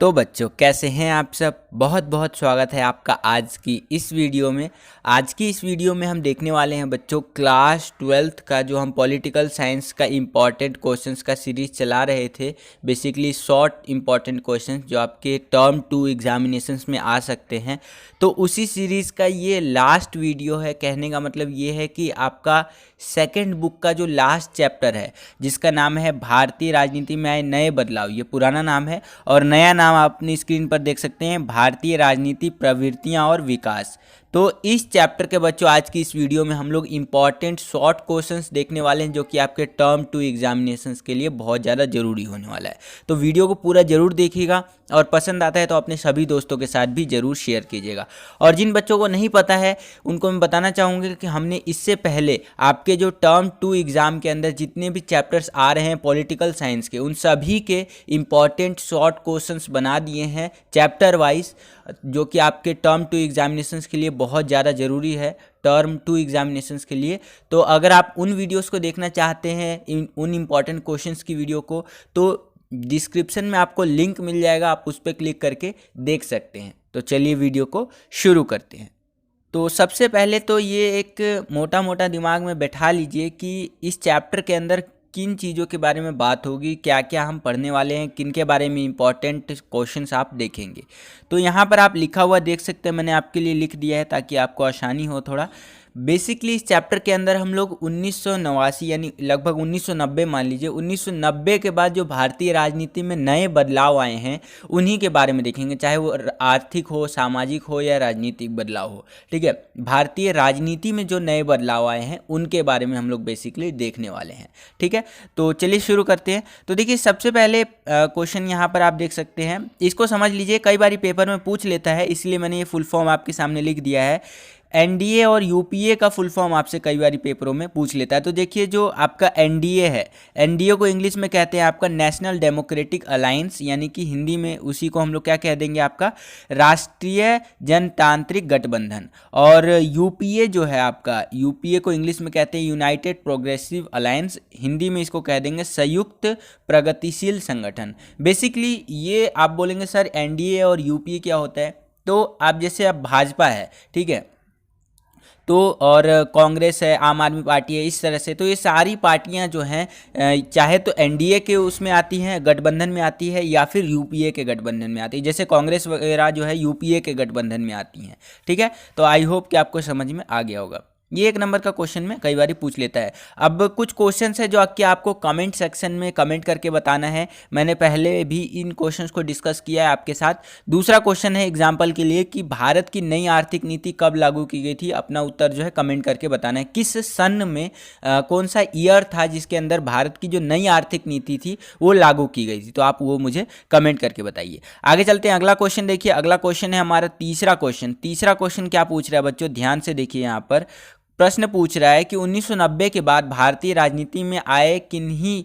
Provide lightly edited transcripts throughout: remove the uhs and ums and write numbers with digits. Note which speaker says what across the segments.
Speaker 1: तो बच्चों कैसे हैं आप सब। बहुत बहुत स्वागत है आपका आज की इस वीडियो में। आज की इस वीडियो में हम देखने वाले हैं बच्चों क्लास 12th का जो हम पॉलिटिकल साइंस का इम्पॉर्टेंट क्वेश्चंस का सीरीज़ चला रहे थे। बेसिकली शॉर्ट इम्पॉर्टेंट क्वेश्चंस जो आपके टर्म 2 एग्जामिनेशंस में आ सकते हैं। तो उसी सीरीज़ का ये लास्ट वीडियो है। कहने का मतलब ये है कि आपका सेकेंड बुक का जो लास्ट चैप्टर है जिसका नाम है भारतीय राजनीति में आए नए बदलाव, ये पुराना नाम है और नया नाम आप अपनी स्क्रीन पर देख सकते हैं, भारतीय राजनीति प्रवृत्तियां और विकास। तो इस चैप्टर के बच्चों आज की इस वीडियो में हम लोग इंपॉर्टेंट शॉर्ट क्वेश्चंस देखने वाले हैं जो कि आपके टर्म 2 एग्जामिनेशंस के लिए बहुत ज़्यादा जरूरी होने वाला है। तो वीडियो को पूरा जरूर देखिएगा और पसंद आता है तो अपने सभी दोस्तों के साथ भी जरूर शेयर कीजिएगा। और जिन बच्चों को नहीं पता है उनको मैं बताना चाहूँगा कि हमने इससे पहले आपके जो टर्म 2 एग्ज़ाम के अंदर जितने भी चैप्टर्स आ रहे हैं पॉलिटिकल साइंस के, उन सभी के इम्पॉर्टेंट शॉर्ट क्वेश्चंस बना दिए हैं चैप्टर वाइज, जो कि आपके टर्म 2 एग्जामिनेशंस के लिए बहुत ज़्यादा ज़रूरी है, टर्म 2 एग्जामिनेशंस के लिए। तो अगर आप उन वीडियोस को देखना चाहते हैं उन इम्पॉर्टेंट क्वेश्चंस की वीडियो को, तो डिस्क्रिप्शन में आपको लिंक मिल जाएगा, आप उस पर क्लिक करके देख सकते हैं। तो चलिए वीडियो को शुरू करते हैं। तो सबसे पहले तो ये एक मोटा मोटा दिमाग में बैठा लीजिए कि इस चैप्टर के अंदर किन चीज़ों के बारे में बात होगी, क्या क्या हम पढ़ने वाले हैं, किन के बारे में इंपॉर्टेंट क्वेश्चंस आप देखेंगे। तो यहाँ पर आप लिखा हुआ देख सकते हैं, मैंने आपके लिए लिख दिया है ताकि आपको आसानी हो थोड़ा। बेसिकली इस चैप्टर के अंदर हम लोग 1989 यानी लगभग 1990 मान लीजिए, 1990 के बाद जो भारतीय राजनीति में नए बदलाव आए हैं उन्हीं के बारे में देखेंगे, चाहे वो आर्थिक हो, सामाजिक हो या राजनीतिक बदलाव हो। ठीक है, भारतीय राजनीति में जो नए बदलाव आए हैं उनके बारे में हम लोग बेसिकली देखने वाले हैं। ठीक है, तो चलिए शुरू करते हैं। तो देखिए सबसे पहले क्वेश्चन यहाँ पर आप देख सकते हैं, इसको समझ लीजिए, कई बार पेपर में पूछ लेता है इसलिए मैंने ये फुल फॉर्म आपके सामने लिख दिया है। एनडीए और यूपीए का फुल फॉर्म आपसे कई बार पेपरों में पूछ लेता है। तो देखिए जो आपका एनडीए है, एनडीए को इंग्लिश में कहते हैं आपका नेशनल डेमोक्रेटिक अलायंस, यानी कि हिंदी में उसी को हम लोग क्या कह देंगे, आपका राष्ट्रीय जनतांत्रिक गठबंधन। और यूपीए जो है आपका, यूपीए को इंग्लिश में कहते हैं यूनाइटेड प्रोग्रेसिव अलायंस, हिंदी में इसको कह देंगे संयुक्त प्रगतिशील संगठन। बेसिकली ये आप बोलेंगे सर एनडीए और यूपीए क्या होता है, तो आप जैसे अब भाजपा है, ठीक है, तो और कांग्रेस है, आम आदमी पार्टी है, इस तरह से तो ये सारी पार्टियां जो हैं चाहे तो एनडीए के उसमें आती हैं, गठबंधन में आती है, या फिर यूपीए के गठबंधन में आती है। जैसे कांग्रेस वगैरह जो है यूपीए के गठबंधन में आती हैं। ठीक है, तो आई होप कि आपको समझ में आ गया होगा। ये एक नंबर का क्वेश्चन में कई बार पूछ लेता है। अब कुछ क्वेश्चंस है जो कि आपको कमेंट सेक्शन में कमेंट करके बताना है। मैंने पहले भी इन क्वेश्चंस को डिस्कस किया है आपके साथ। दूसरा क्वेश्चन है एग्जांपल के लिए कि भारत की नई आर्थिक नीति कब लागू की गई थी, अपना उत्तर जो है कमेंट करके बताना है। किस सन में कौन सा ईयर था जिसके अंदर भारत की जो नई आर्थिक नीति थी वो लागू की गई थी, तो आप वो मुझे कमेंट करके बताइए। आगे चलते हैं, अगला क्वेश्चन देखिए। अगला क्वेश्चन है हमारा तीसरा क्वेश्चन। तीसरा क्वेश्चन क्या पूछ रहा है बच्चों, ध्यान से देखिए। यहाँ पर प्रश्न पूछ रहा है कि 1990 के बाद भारतीय राजनीति में आए किन्हीं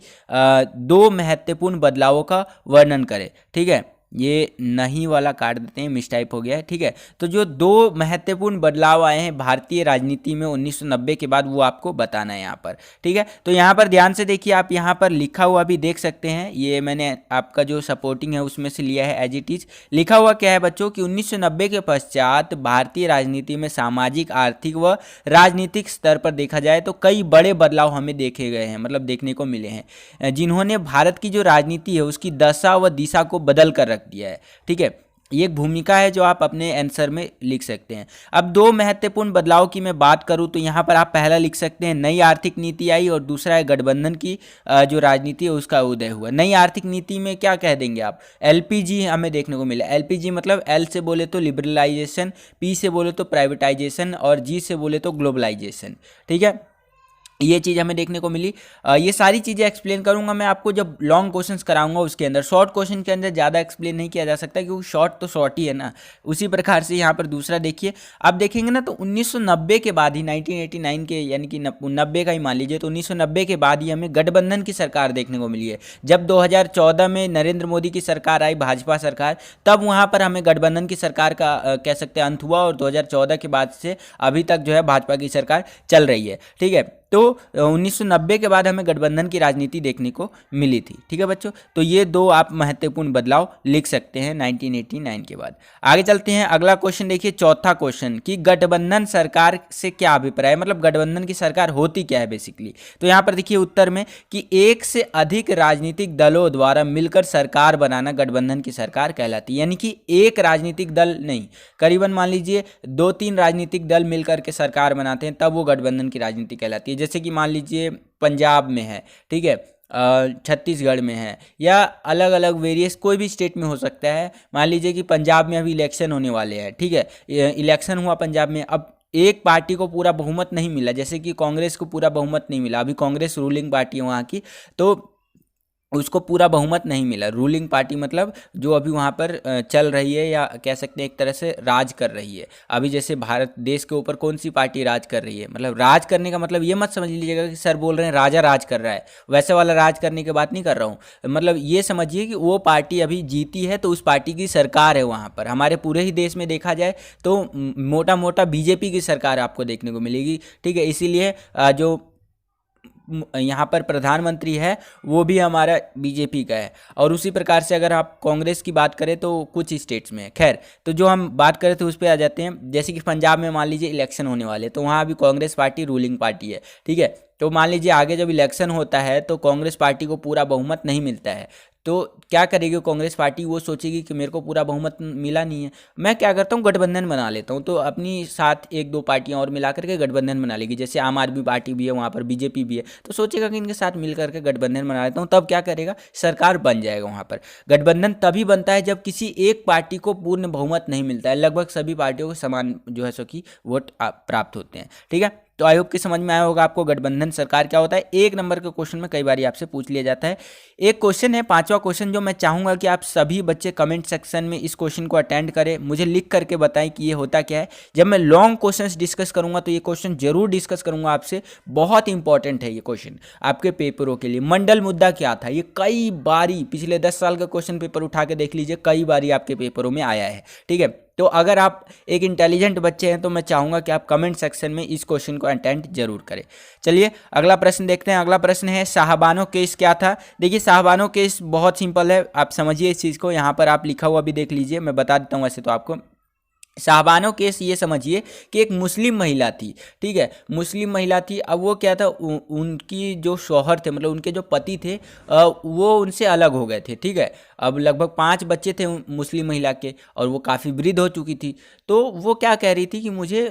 Speaker 1: दो महत्वपूर्ण बदलावों का वर्णन करें। ठीक है, ये नहीं वाला काट देते हैं, मिसटाइप हो गया है। ठीक है, तो जो दो महत्वपूर्ण बदलाव आए हैं भारतीय राजनीति में 1990 के बाद वो आपको बताना है यहाँ पर। ठीक है, तो यहाँ पर ध्यान से देखिए, आप यहाँ पर लिखा हुआ भी देख सकते हैं, ये मैंने आपका जो सपोर्टिंग है उसमें से लिया है एज इट इज। लिखा हुआ क्या है बच्चों कि 1990 के पश्चात भारतीय राजनीति में सामाजिक, आर्थिक व राजनीतिक स्तर पर देखा जाए तो कई बड़े बदलाव हमें देखे गए हैं, मतलब देखने को मिले हैं, जिन्होंने भारत की जो राजनीति है उसकी दशा व दिशा को बदल कर रख दिया है। ठीक है, ये एक भूमिका है जो आप अपने आंसर में लिख सकते हैं। अब दो महत्वपूर्ण बदलाव की मैं बात करूं तो यहाँ पर आप पहला लिख सकते हैं नई आर्थिक नीति आई, और दूसरा है गठबंधन की जो राजनीति है उसका उदय हुआ। नई आर्थिक नीति में क्या कह देंगे आप, एलपीजी हमें देखने को मिला। एलपीजी मतलब एल से बोले तो लिबरलाइजेशन, पी से बोले तो प्राइवेटाइजेशन, और जी से बोले तो ग्लोबलाइजेशन। ठीक है, ये चीज़ हमें देखने को मिली। ये सारी चीज़ें एक्सप्लेन करूंगा मैं आपको जब लॉन्ग क्वेश्चंस कराऊंगा उसके अंदर। शॉर्ट क्वेश्चन के अंदर ज़्यादा एक्सप्लेन नहीं किया जा सकता क्योंकि शॉर्ट तो शॉर्ट ही है ना। उसी प्रकार से यहाँ पर दूसरा देखिए, आप देखेंगे ना तो 1990 के बाद ही, 1989 के यानी कि 90 का ही मान लीजिए, तो 1990 के बाद ही हमें गठबंधन की सरकार देखने को मिली है। जब 2014 में नरेंद्र मोदी की सरकार आई, भाजपा सरकार, तब वहाँ पर हमें गठबंधन की सरकार का कह सकते हैं अंत हुआ, और 2014 के बाद से अभी तक जो है भाजपा की सरकार चल रही है। ठीक है, तो 1990 के बाद हमें गठबंधन की राजनीति देखने को मिली थी। ठीक है बच्चों, तो ये दो आप महत्वपूर्ण बदलाव लिख सकते हैं 1989 के बाद। आगे चलते हैं, अगला क्वेश्चन देखिए, चौथा क्वेश्चन कि गठबंधन सरकार से क्या अभिप्राय है, मतलब गठबंधन की सरकार होती क्या है बेसिकली। तो यहाँ पर देखिए उत्तर में कि एक से अधिक राजनीतिक दलों द्वारा मिलकर सरकार बनाना गठबंधन की सरकार कहलाती है। यानी कि एक राजनीतिक दल नहीं, करीबन मान लीजिए 2-3 राजनीतिक दल मिलकर के सरकार बनाते हैं, तब वो गठबंधन की राजनीति कहलाती है। जैसे कि मान लीजिए पंजाब में है, ठीक है, छत्तीसगढ़ में है, या अलग अलग वेरियस कोई भी स्टेट में हो सकता है। मान लीजिए कि पंजाब में अभी इलेक्शन होने वाले हैं, ठीक है, इलेक्शन हुआ पंजाब में, अब एक पार्टी को पूरा बहुमत नहीं मिला, जैसे कि कांग्रेस को पूरा बहुमत नहीं मिला, अभी कांग्रेस रूलिंग पार्टी है वहाँ की, तो उसको पूरा बहुमत नहीं मिला। रूलिंग पार्टी मतलब जो अभी वहाँ पर चल रही है, या कह सकते हैं एक तरह से राज कर रही है। अभी जैसे भारत देश के ऊपर कौन सी पार्टी राज कर रही है, मतलब राज करने का मतलब ये मत समझ लीजिएगा कि सर बोल रहे हैं राजा राज कर रहा है, वैसे वाला राज करने की बात नहीं कर रहा हूँ। मतलब ये समझिए कि वो पार्टी अभी जीती है, तो उस पार्टी की सरकार है वहाँ पर। हमारे पूरे ही देश में देखा जाए तो मोटा मोटा बीजेपी की सरकार आपको देखने को मिलेगी, ठीक है। इसीलिए जो यहाँ पर प्रधानमंत्री है वो भी हमारा बीजेपी का है। और उसी प्रकार से अगर आप कांग्रेस की बात करें तो कुछ स्टेट्स में है। खैर, तो जो हम बात करें तो उस पर आ जाते हैं। जैसे कि पंजाब में मान लीजिए इलेक्शन होने वाले, तो वहाँ अभी कांग्रेस पार्टी रूलिंग पार्टी है, ठीक है। तो मान लीजिए आगे जब इलेक्शन होता है तो कांग्रेस पार्टी को पूरा बहुमत नहीं मिलता है, तो क्या करेगी कांग्रेस पार्टी, वो सोचेगी कि मेरे को पूरा बहुमत मिला नहीं है, मैं क्या करता हूँ गठबंधन बना लेता हूँ। तो अपनी साथ 1-2 पार्टियाँ और मिला करके गठबंधन बना लेगी। जैसे आम आदमी पार्टी भी है, वहाँ पर बीजेपी भी है, तो सोचेगा कि इनके साथ मिल करके गठबंधन बना लेता हूँ, तब क्या करेगा, सरकार बन जाएगा वहाँ पर। गठबंधन तभी बनता है जब किसी एक पार्टी को पूर्ण बहुमत नहीं मिलता है, लगभग सभी पार्टियों को समान जो है सो कि वोट प्राप्त होते हैं, ठीक है। तो आई होप कि समझ में आया होगा आपको गठबंधन सरकार क्या होता है। 1 नंबर के क्वेश्चन में कई बार आपसे पूछ लिया जाता है। एक क्वेश्चन है 5वां क्वेश्चन, जो मैं चाहूंगा कि आप सभी बच्चे कमेंट सेक्शन में इस क्वेश्चन को अटेंड करें, मुझे लिख करके बताएं कि ये होता क्या है। जब मैं लॉन्ग क्वेश्चंस डिस्कस करूंगा तो ये क्वेश्चन जरूर डिस्कस करूंगा आपसे, बहुत इंपॉर्टेंट है ये क्वेश्चन आपके पेपरों के लिए। मंडल मुद्दा क्या था, ये कई बारी पिछले 10 साल का क्वेश्चन पेपर उठा के देख लीजिए, कई बारी आपके पेपरों में आया है, ठीक है। तो अगर आप एक इंटेलिजेंट बच्चे हैं तो मैं चाहूंगा कि आप कमेंट सेक्शन में इस क्वेश्चन को अटेंड जरूर करें। चलिए अगला प्रश्न देखते हैं। अगला प्रश्न है साहबानो केस क्या था। देखिए साहबानो केस बहुत सिंपल है, आप समझिए इस चीज़ को। यहाँ पर आप लिखा हुआ भी देख लीजिए, मैं बता देता हूँ वैसे तो आपको। साहबानो केस ये समझिए कि एक मुस्लिम महिला थी, ठीक है, मुस्लिम महिला थी। अब वो क्या था, उनकी जो शौहर थे, मतलब उनके जो पति थे, वो उनसे अलग हो गए थे, ठीक है। अब लगभग 5 बच्चे थे मुस्लिम महिला के, और वो काफ़ी वृद्ध हो चुकी थी। तो वो क्या कह रही थी कि मुझे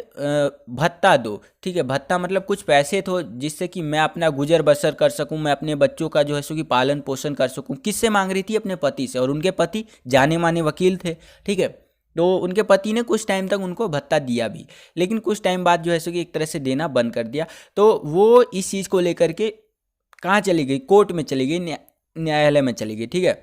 Speaker 1: भत्ता दो, ठीक है। भत्ता मतलब कुछ पैसे तो, जिससे कि मैं अपना गुजर बसर कर सकूं, मैं अपने बच्चों का जो है सो कि पालन पोषण कर सकूं। किससे मांग रही थी, अपने पति से, और उनके पति जाने माने वकील थे, ठीक है। तो उनके पति ने कुछ टाइम तक उनको भत्ता दिया भी, लेकिन कुछ टाइम बाद जो है सो कि एक तरह से देना बंद कर दिया। तो वो इस चीज़ को लेकर के कहाँ चली गई, कोर्ट में चली गई, न्यायालय में चली गई, ठीक है।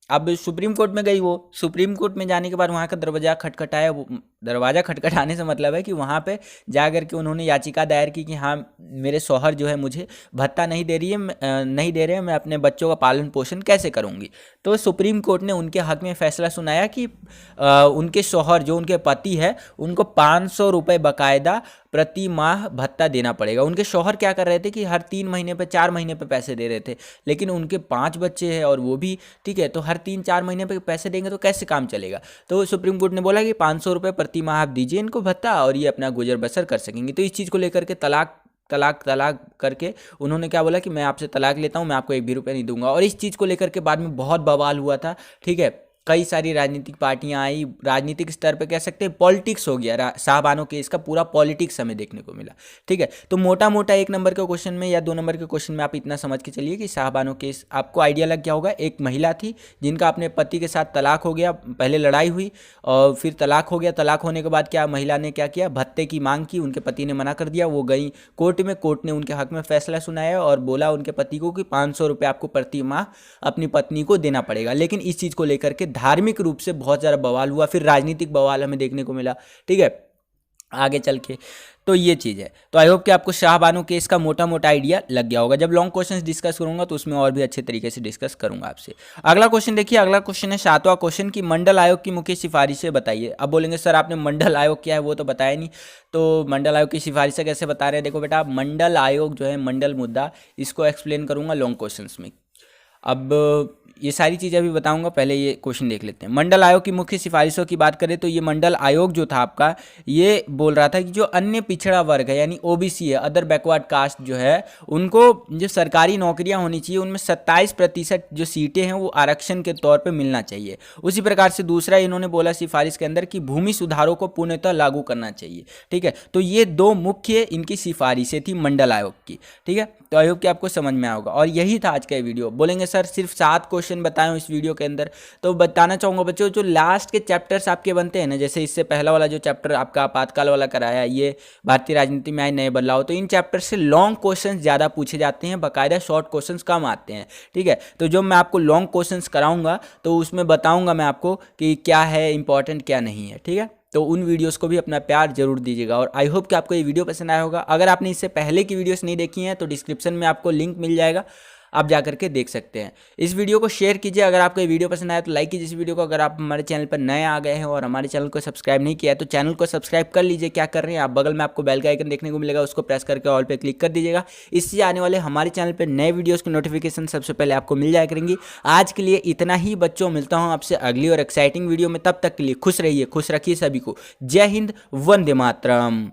Speaker 1: अब सुप्रीम कोर्ट में गई वो, सुप्रीम कोर्ट में जाने के बाद वहाँ का दरवाज़ा खटखटाया। वो दरवाज़ा खटखटाने से मतलब है कि वहाँ पे जा कर के उन्होंने याचिका दायर की कि हाँ मेरे शौहर जो है मुझे भत्ता नहीं दे रही है, नहीं दे रहे हैं, मैं अपने बच्चों का पालन पोषण कैसे करूँगी। तो सुप्रीम कोर्ट ने उनके हक में फैसला सुनाया कि उनके शौहर जो उनके पति है उनको 500 रुपये बाकायदा प्रति माह भत्ता देना पड़ेगा। उनके शौहर क्या कर रहे थे कि हर 3 महीने पे 4 महीने पे पैसे दे रहे थे, लेकिन उनके 5 बच्चे हैं और वो भी, ठीक है, तो हर 3-4 महीने पे पैसे देंगे तो कैसे काम चलेगा। तो सुप्रीम कोर्ट ने बोला कि 500 रुपये प्रति माह आप दीजिए इनको भत्ता, और ये अपना गुजर बसर कर सकेंगे। तो इस चीज़ को लेकर के तलाक करके उन्होंने क्या बोला कि मैं आपसे तलाक लेता हूँ, मैं आपको 1 भी रुपया नहीं दूंगा। और इस चीज़ को लेकर के बाद में बहुत बवाल हुआ था, ठीक है। कई सारी राजनीतिक पार्टियां आई, राजनीतिक स्तर पे कह सकते हैं पॉलिटिक्स हो गया साहबानो केस का, पूरा पॉलिटिक्स हमें देखने को मिला, ठीक है। तो मोटा मोटा 1 नंबर के क्वेश्चन में या 2 नंबर के क्वेश्चन में आप इतना समझ के चलिए कि साहबानो केस आपको आइडिया लग गया होगा। एक महिला थी जिनका अपने पति के साथ तलाक हो गया, पहले लड़ाई हुई और फिर तलाक हो गया। तलाक होने के बाद क्या महिला ने क्या किया, भत्ते की मांग की, उनके पति ने मना कर दिया। वो गई कोर्ट में, कोर्ट ने उनके हक में फैसला सुनाया और बोला उनके पति को कि 500 रुपये आपको प्रति माह अपनी पत्नी को देना पड़ेगा। लेकिन इस चीज़ को लेकर के धार्मिक रूप से बहुत ज़्यादा बवाल हुआ, फिर राजनीतिक बवाल हमें देखने को मिला, ठीक है। आगे चल के। तो ये चीज़ है। तो आई होप कि आपको शाहबानो केस का मोटा मोटा आइडिया लग गया होगा। जब लॉन्ग क्वेश्चंस डिस्कस करूंगा तो उसमें और भी अच्छे तरीके से डिस्कस करूंगा आपसे। अगला क्वेश्चन देखिए, अगला क्वेश्चन है 7वां क्वेश्चन की मंडल आयोग की मुख्य सिफारिशें बताइए। अब बोलेंगे सर आपने मंडल आयोग क्या है वो तो बताया नहीं, तो मंडल आयोग की सिफारिशें कैसे बता रहे हैं। देखो बेटा, मंडल आयोग जो है, मंडल मुद्दा, इसको एक्सप्लेन करूंगा लॉन्ग क्वेश्चन में। अब ये सारी चीज़ें अभी बताऊंगा, पहले ये क्वेश्चन देख लेते हैं। मंडल आयोग की मुख्य सिफारिशों की बात करें तो ये मंडल आयोग जो था आपका, ये बोल रहा था कि जो अन्य पिछड़ा वर्ग है यानी ओबीसी है, अदर बैकवर्ड कास्ट जो है, उनको जो सरकारी नौकरियां होनी चाहिए उनमें 27% जो सीटें हैं वो आरक्षण के तौर पे मिलना चाहिए। उसी प्रकार से दूसरा इन्होंने बोला सिफारिश के अंदर कि भूमि सुधारों को पूर्णतः लागू करना चाहिए। ठीक है, तो ये दो मुख्य इनकी सिफारिशें थी मंडल आयोग की। ठीक है, तो आई होप कि आपको समझ में आया होगा। और यही था आज का वीडियो। बोलेंगे सर सिर्फ 7 क्वेश्चन बताए इस वीडियो के अंदर, तो बताना चाहूँगा बच्चों, जो लास्ट के चैप्टर्स आपके बनते हैं ना, जैसे इससे पहला वाला जो चैप्टर आपका आपातकाल वाला कराया, ये भारतीय राजनीति में आए नए बदलाव, तो इन चैप्टर से लॉन्ग क्वेश्चन ज़्यादा पूछे जाते हैं, बाकायदा शॉर्ट क्वेश्चन कम आते हैं। ठीक है, तो जब मैं आपको लॉन्ग क्वेश्चन कराऊंगा तो उसमें बताऊंगा मैं आपको कि क्या है इंपॉर्टेंट क्या नहीं है। ठीक है, तो उन वीडियोस को भी अपना प्यार जरूर दीजिएगा। और आई होप कि आपको ये वीडियो पसंद आया होगा। अगर आपने इससे पहले की वीडियोस नहीं देखी हैं तो डिस्क्रिप्शन में आपको लिंक मिल जाएगा, आप जा करके देख सकते हैं। इस वीडियो को शेयर कीजिए। अगर आपको ये वीडियो पसंद आया तो लाइक कीजिए इस वीडियो को। अगर आप हमारे चैनल पर नए आ गए हैं और हमारे चैनल को सब्सक्राइब नहीं किया है तो चैनल को सब्सक्राइब कर लीजिए। क्या कर रहे हैं आप, बगल में आपको बेल का आइकन देखने को मिलेगा, उसको प्रेस करके ऑल पे क्लिक कर दीजिएगा। इससे आने वाले हमारे चैनल पर नए वीडियोज़ की नोटिफिकेशन सबसे पहले आपको मिल जाया करेंगी। आज के लिए इतना ही बच्चों, मिलता हूँ आपसे अगली और एक्साइटिंग वीडियो में। तब तक के लिए खुश रहिए, खुश रखिए सभी को। जय हिंद, वंदे मातरम।